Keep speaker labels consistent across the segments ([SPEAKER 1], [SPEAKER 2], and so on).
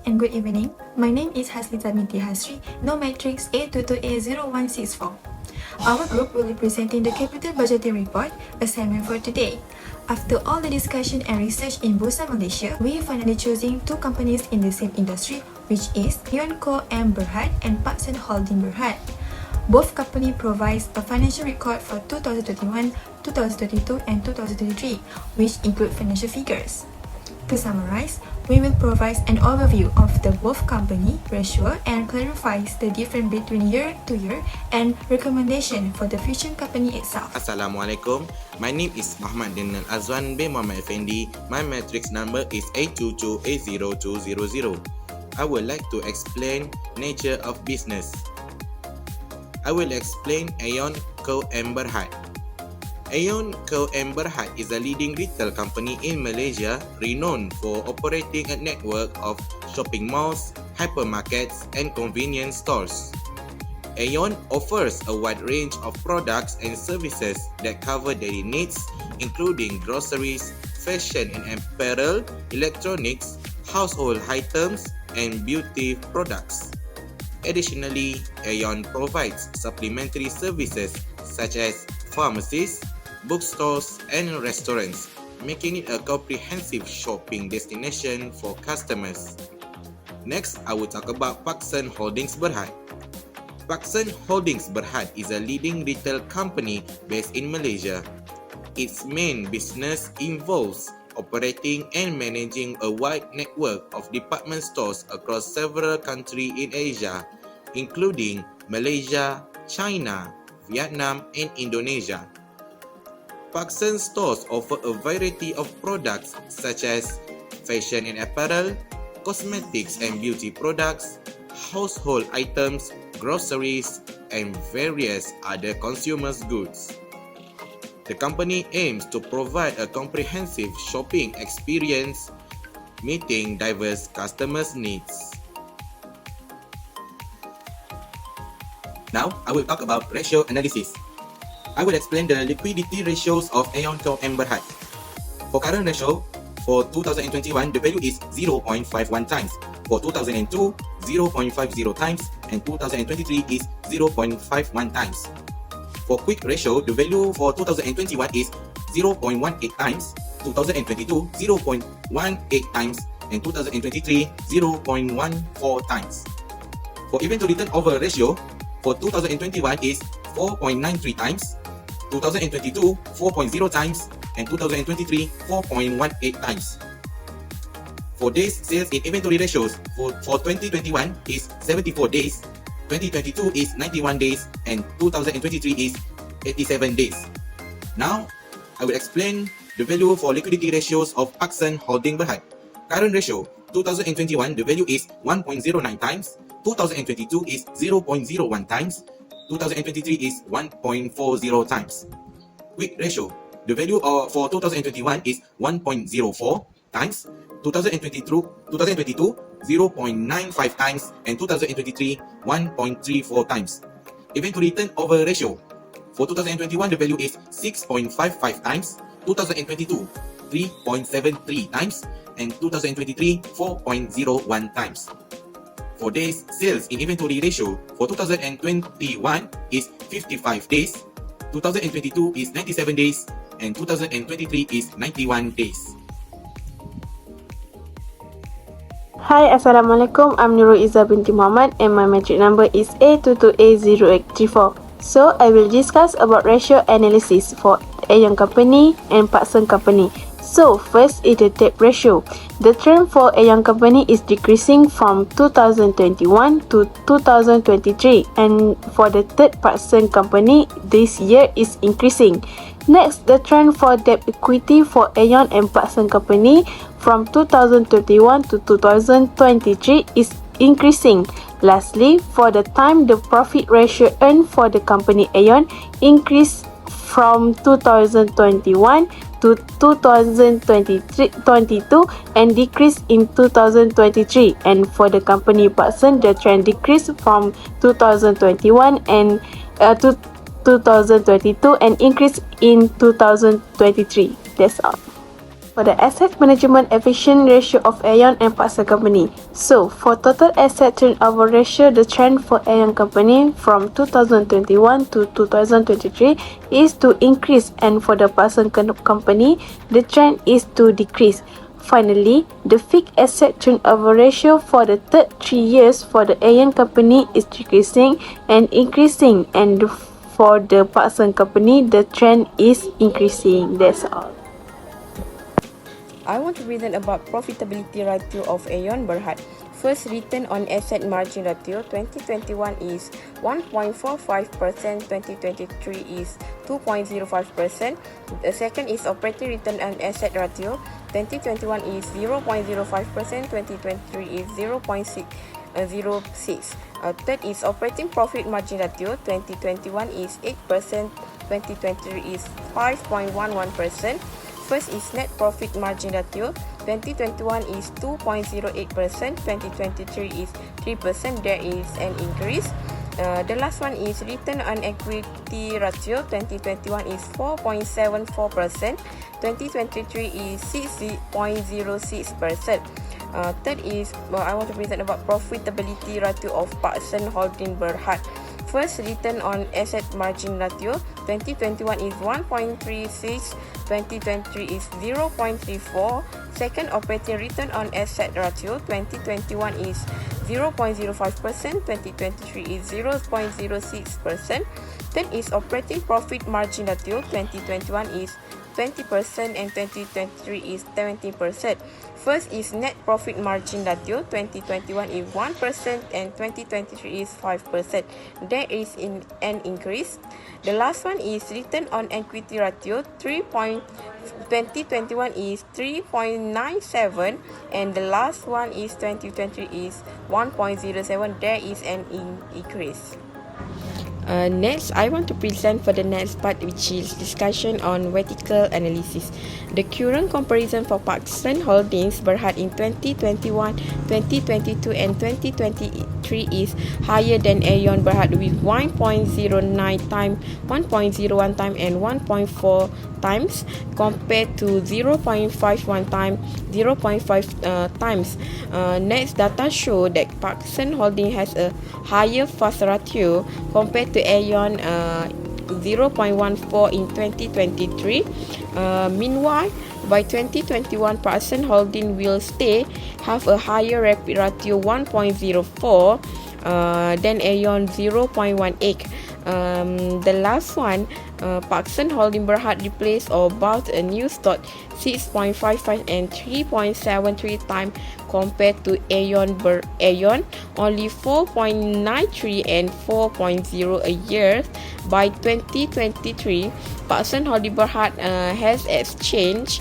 [SPEAKER 1] and good evening. My name is Haslita binti Hasri, no matrix A22A0164. Our group will be presenting the Capital Budgeting Report assignment for today. After all the discussion and research in Bursa Malaysia, we finally choosing two companies in the same industry, which is Aeon Co M Berhad and Paksan Holding Berhad. Both company provides a financial record for 2021, 2022 and 2023, which include financial figures. To summarize, we will provide an overview of the both company ratio and clarifies the difference between year to year and recommendation for the fusion company itself.
[SPEAKER 2] Assalamualaikum. My name is Muhammad Dinan Azwan bin Muhammad Effendi. My matrix number is A22A0200. I would like to explain nature of business. I will explain Aeon Co M Berhad. Aeon Co M Berhad is a leading retail company in Malaysia renowned for operating a network of shopping malls, hypermarkets and convenience stores. Aeon offers a wide range of products and services that cover daily needs, including groceries, fashion and apparel, electronics, household items, and beauty products. Additionally, Aeon provides supplementary services such as pharmacies, bookstores, and restaurants, making it a comprehensive shopping destination for customers. Next, I will talk about Paksan Holdings Berhad. Paksan Holdings Berhad is a leading retail company based in Malaysia. Its main business involves operating and managing a wide network of department stores across several countries in Asia, including Malaysia, China, Vietnam, and Indonesia. Paksan stores offer a variety of products such as fashion and apparel, cosmetics and beauty products, household items, groceries, and various other consumer goods. The company aims to provide a comprehensive shopping experience, meeting diverse customers' needs. Now, I will talk about ratio analysis. I will explain the liquidity ratios of Aeon Co M Berhad. For current ratio, for 2021, the value is 0.51 times. For 2002, 0.50 times, and 2023 is 0.51 times. For quick ratio, the value for 2021 is 0.18 times, 2022 0.18 times, and 2023 0.14 times. For inventory turnover ratio, for 2021 is 4.93 times, 2022 4.0 times, and 2023 4.18 times. For days sales in inventory ratios, for 2021 is 74 days, 2022 is 91 days, and 2023 is 87 days. Now, I will explain the value for liquidity ratios of Paksan Holding Berhad. Current ratio, 2021, the value is 1.09 times, 2022 is 0.01 times, 2023 is 1.40 times. Quick ratio, the value for 2021 is 1.04 times, 2022 0.95 times, and 2023 1.34 times. Inventory turnover ratio, for 2021 the value is 6.55 times, 2022 3.73 times, and 2023 4.01 times. For days sales in inventory ratio, for 2021 is 55 days, 2022 is 97 days, and 2023 is 91 days.
[SPEAKER 3] Hi, Assalamualaikum. I'm Nurul Izzah binti Muhammad and my matric number is A22A0834. So, I will discuss about ratio analysis for Aeon Company and Paksan Company. So, first is the debt ratio. The trend for Aeon Company is decreasing from 2021 to 2023, and for the third Paksan Company, this year is increasing. Next, the trend for debt equity for Aeon and Paksan Company from 2021 to 2023 is increasing. Lastly, for the time the profit ratio earned for the company Aeon increased from 2021 to 2022 and decreased in 2023, and for the company Paksan the trend decreased from 2021 and to 2022 and increased in 2023. That's all. for the asset management efficient ratio of Aeon and Partner Company. So, for total asset turnover ratio, the trend for Aeon Company from 2021 to 2023 is to increase, and for the Partner Company, the trend is to decrease. Finally, the fixed asset turnover ratio for the third 3 years for the Aeon Company is decreasing and increasing, and for the Partner Company, the trend is increasing. That's all.
[SPEAKER 4] I want to present about profitability ratio of Aeon Berhad. First, return on asset margin ratio 2021 is 1.45%, 2023 is 2.05%. The second is operating return on asset ratio 2021 is 0.05%, 2023 is 0.06. Third is operating profit margin ratio 2021 is 8%, 2023 is 5.11%. First is net profit margin ratio 2021 is 2.08%, 2023 is 3%. There is an increase. The last one is return on equity ratio 2021 is 4.74%, 2023 is 6.06%. Third is I want to present about profitability ratio of Partner Holding Berhad. First, return on asset margin ratio 2021 is 1.36, 2023 is 0.34. Second, operating return on asset ratio 2021 is 0.05%, 2023 is 0.06%. Third is operating profit margin ratio 2021 is 20% and 2023 is 17%. First is net profit margin ratio 2021 is 1% and 2023 is 5%. There is an increase. The last one is return on equity ratio 2021 is 3.97 and the last one is 2020 is 1.07. There is an increase. Next, I want to present for the next part, which is discussion on vertical analysis. The current comparison for Partner Holdings Berhad in 2021, 2022 and 2023 is higher than Aeon Berhad with 1.09 times, 1.01 times and 1.4 times compared to 0.51 times, 0.5 times. Next, data show that Partner Holding has a higher fast ratio compared to Aeon 0.14 in 2023. Meanwhile, by 2021, Partner Holding will have a higher rapid ratio 1.04 than Aeon 0.18. The last one, Partner Holding Berhad replaced or bought a new stock 6.55 and 3.73 times compared to Aeon only 4.93 and 4.0 a year. By 2023, Partner Holding Berhad has exchanged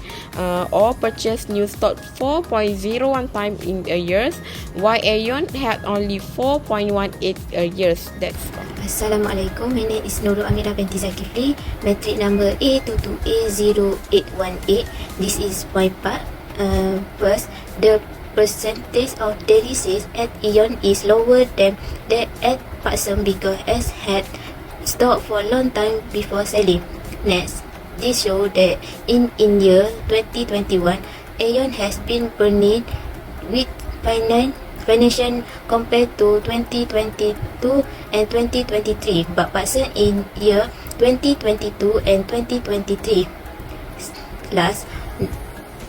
[SPEAKER 4] or purchased new stock 4.01 times in a year, while Aeon had only 4.18 a year. That's all.
[SPEAKER 5] Assalamualaikum, my name is Nurul Amira binti Zakifli, metric number A22A0818. This is my part. First, the percentage of daily sales at Aeon is lower than that at Partner because it had stock for a long time before selling. Next, this shows that in year 2021, Aeon has been burning with financial compared to 2022 and 2023, but Partner in year 2022 and 2023. Last,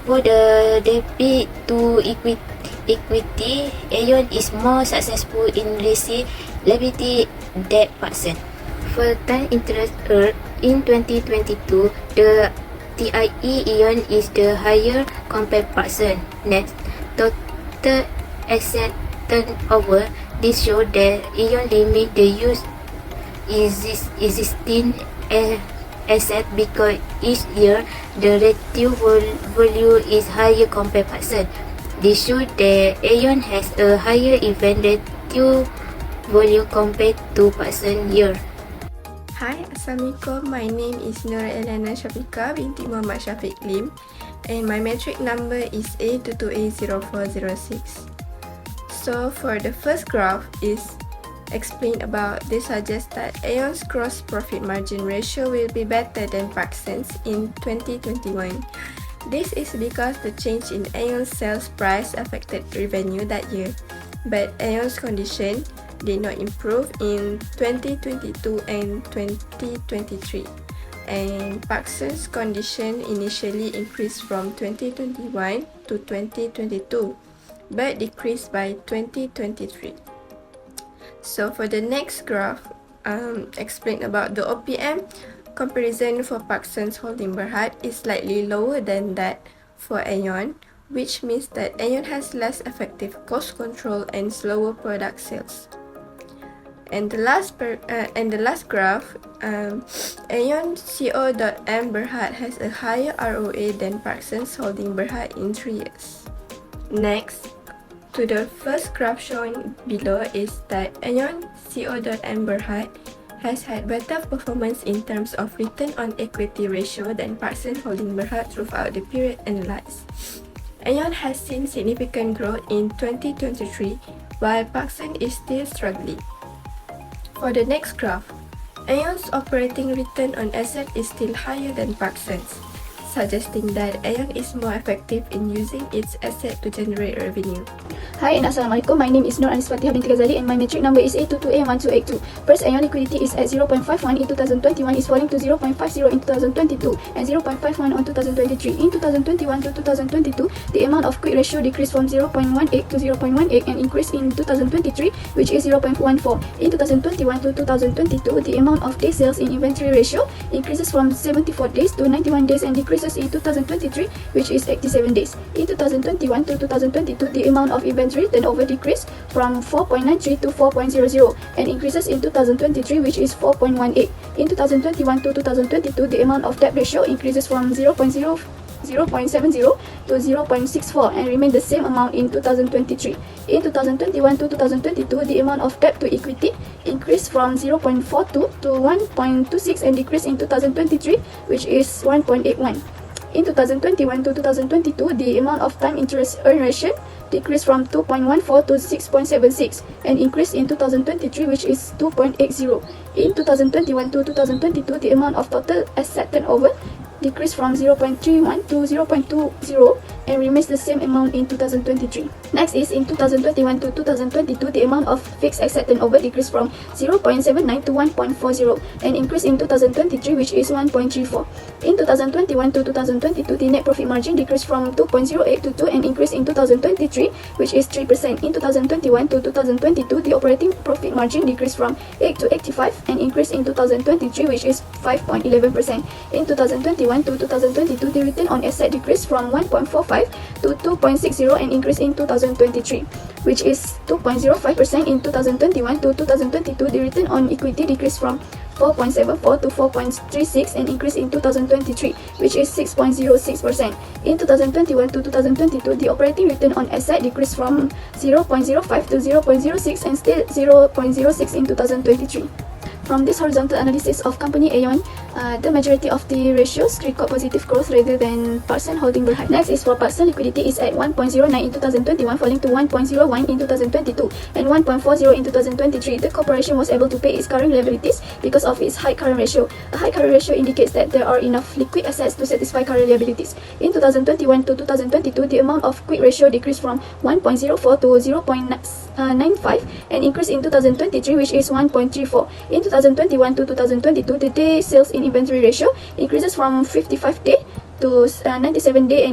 [SPEAKER 5] for the debit to equity, Aeon is more successful in raising liability than Partner. For time interest earned in 2022, the TIE Aeon is the higher compared Partner. Next, total asset turnover. This shows that Aeon limit the use existing asset because each year the relative value is higher compared to Partner. This shows that Aeon has a higher event relative value compared to Partner year.
[SPEAKER 6] Hi, Assalamualaikum. My name is Nur Elena Shafika binti Muhammad Syafiq Lim and my metric number is A22A0406. So for the first graph is explain about this suggests that Aeon's gross profit margin ratio will be better than Partner's in 2021. This is because the change in Aeon's sales price affected revenue that year, but Aeon's condition did not improve in 2022 and 2023, and Parkson's condition initially increased from 2021 to 2022, but decreased by 2023. So for the next graph, explain about the OPM comparison for Parsons Holding Berhad is slightly lower than that for Aeon, which means that Aeon has less effective cost control and slower product sales. And the last graph, Aeon CO.M Berhad has a higher ROA than Parsons Holding Berhad in 3 years. Next, to the first graph shown below is that Aeon CO.M Berhad has had better performance in terms of return on equity ratio than Parsons Holding Berhad throughout the period analyzed. Aeon has seen significant growth in 2023, while Parsons is still struggling. For the next graph, Aeon's operating return on asset is still higher than Parsons, suggesting that Aeon is more effective in using its asset to generate revenue.
[SPEAKER 7] Hi and Assalamualaikum. My name is Nur Anis Fatihah binti Ghazali and my metric number is A22A1282. First, Aeon liquidity is at 0.51 in 2021, is falling to 0.50 in 2022 and 0.51 on 2023. In 2021 to 2022, the amount of quick ratio decreased from 0.18 to 0.18 and increased in 2023, which is 0.14. In 2021 to 2022, the amount of day sales in inventory ratio increases from 74 days to 91 days and decreases in 2023, which is 87 days. In 2021 to 2022, the amount of inventory turnover decreased from 4.93 to 4.00 and increases in 2023, which is 4.18. In 2021 to 2022, the amount of debt ratio increases from 0.70 to 0.64 and remain the same amount in 2023. In 2021 to 2022, the amount of debt to equity increased from 0.42 to 1.26 and decreased in 2023, which is 1.81. In 2021 to 2022, the amount of time interest earned ratio decreased from 2.14 to 6.76 and increased in 2023, which is 2.80. In 2021 to 2022, the amount of total asset turnover decreased from 0.31 to 0.20 and remains the same amount in 2023. Next is in 2021 to 2022, the amount of fixed asset turnover decreased from 0.79 to 1.40 and increased in 2023, which is 1.34. In 2021 to 2022, the net profit margin decreased from 2.08 to 2 and increased in 2023, which is 3%. In 2021 to 2022, the operating profit margin decreased from 8 to 85 and increased in 2023, which is 5.11%. In 2021 to 2022, the return on asset decreased from 1.45 to 2.60 and increased in 2023, which is 2.05%. In 2021 to 2022, the return on equity decreased from 4.74 to 4.36 and increased in 2023, which is 6.06%. In 2021 to 2022, the operating return on asset decreased from 0.05 to 0.06 and still 0.06 in 2023. From this horizontal analysis of company Aeon, the majority of the ratios record positive growth rather than Parsons Holding Berhad. Next is for Parsons, liquidity is at 1.09 in 2021, falling to 1.01 in 2022 and 1.40 in 2023. The corporation was able to pay its current liabilities because of its high current ratio. A high current ratio indicates that there are enough liquid assets to satisfy current liabilities. In 2021 to 2022, the amount of quick ratio decreased from 1.04 to 0.95 and increased in 2023, which is 1.34. In 2021 to 2022, the day sales in inventory ratio increases from 55 day to 97 day and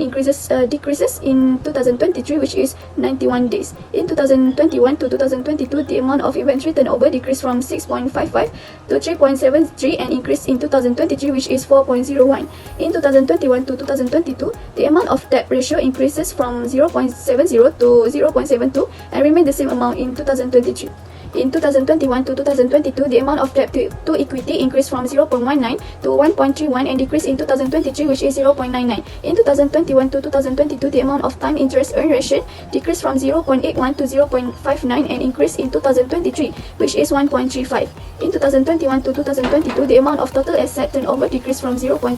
[SPEAKER 7] decreases in 2023, which is 91 days. In 2021 to 2022, the amount of inventory turnover decreased from 6.55 to 3.73 and increased in 2023, which is 4.01. In 2021 to 2022, the amount of debt ratio increases from 0.70 to 0.72 and remain the same amount in 2023. In 2021 to 2022, the amount of debt to equity increased from 0.19 to 1.31 and decreased in 2023, which is 0.99. In 2021 to 2022, the amount of time interest earned ratio decreased from 0.81 to 0.59 and increased in 2023, which is 1.35. In 2021 to 2022, the amount of total asset turnover decreased from 0.31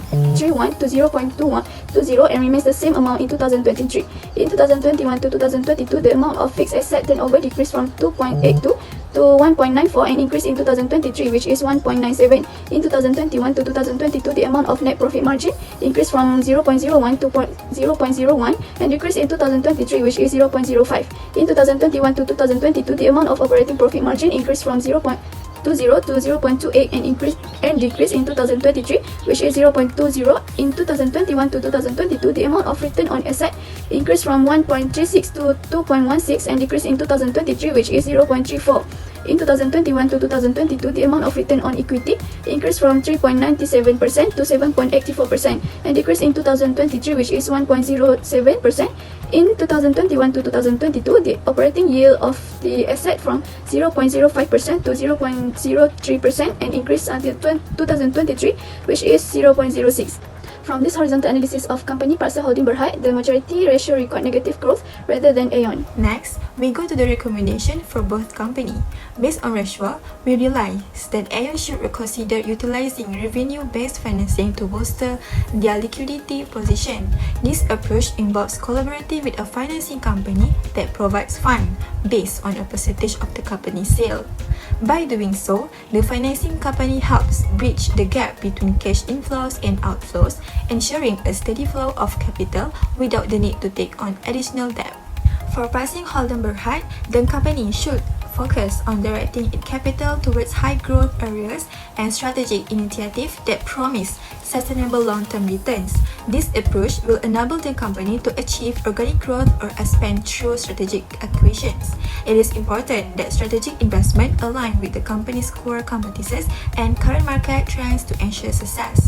[SPEAKER 7] to 0.21 to 0 and remains the same amount in 2023. In 2021 to 2022, the amount of fixed asset turnover decreased from 2.82 to 1.94 and increase in 2023, which is 1.97. In 2021 to 2022, the amount of net profit margin increased from 0.01 to 0.01 and decreased in 2023, which is 0.05. In 2021 to 2022, the amount of operating profit margin increased from 0.20 to 0.28 and decreased in 2023, which is 0.20. In 2021 to 2022, the amount of return on asset increased from 1.36 to 2.16 and decreased in 2023, which is 0.34. In 2021 to 2022, the amount of return on equity increased from 3.97% to 7.84% and decreased in 2023, which is 1.07%. In 2021 to 2022, the operating yield of the asset from 0.05% to 0.03% and increased until 2023, which is 0.06. From this horizontal analysis of company Parcel Holding Berhad, the majority ratio record negative growth rather than Aeon.
[SPEAKER 1] Next, we go to the recommendation for both company. Based on ratio, we realize that Aeon should consider utilizing revenue-based financing to bolster their liquidity position. This approach involves collaborating with a financing company that provides fund based on a percentage of the company's sale. By doing so, the financing company helps bridge the gap between cash inflows and outflows, ensuring a steady flow of capital without the need to take on additional debt. For Parcel Holding Berhad, the company should focus on directing its capital towards high-growth areas and strategic initiatives that promise sustainable long-term returns. This approach will enable the company to achieve organic growth or expand through strategic acquisitions. It is important that strategic investment align with the company's core competences and current market trends to ensure success.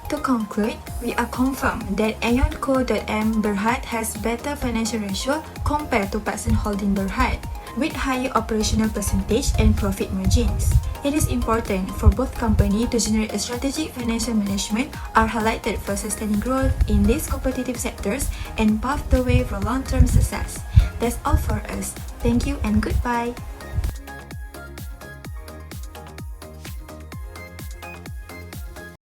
[SPEAKER 1] To conclude, we are confirmed that Aeon Co.M Berhad has better financial ratio compared to Parcel Holding Berhad, with higher operational percentage and profit margins. It is important for both companies to generate a strategic financial management are highlighted for sustaining growth in these competitive sectors and pave the way for long-term success. That's all for us. Thank you and goodbye.